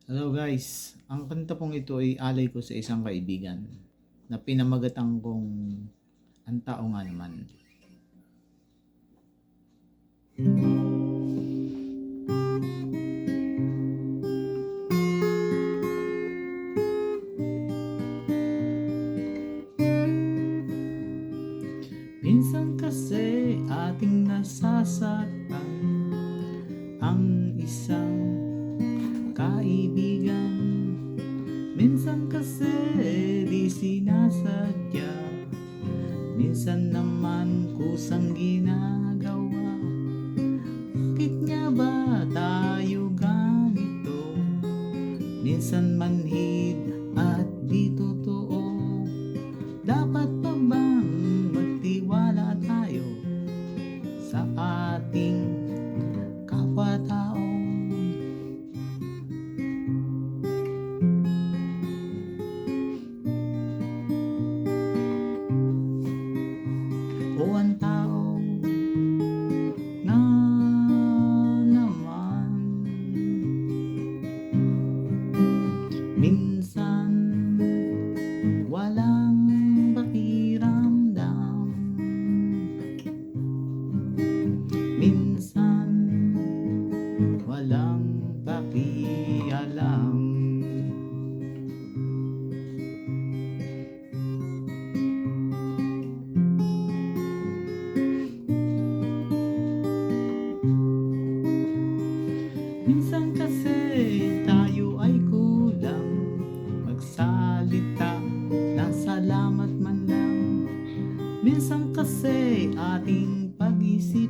Hello guys, ang kanta pong ito ay alay ko sa isang kaibigan na pinamagatan kong ang tao nga naman. Minsan kasi ating nasasaktan ang isang kaibigan. Minsan kasi di sinasadya, minsan naman kusang ginagawa. Bakit nga ba tayo ganito? Minsan manhid at di totoo. Dapat pa bang magtiwala tayo sa ating kapwa-tao? O ang tao na naman minsan walang pakiramdam, minsan walang pakialam. Minsan kasi tayo ay kulang magsalita ng salamat man lang. Minsan kasi ating pag-isip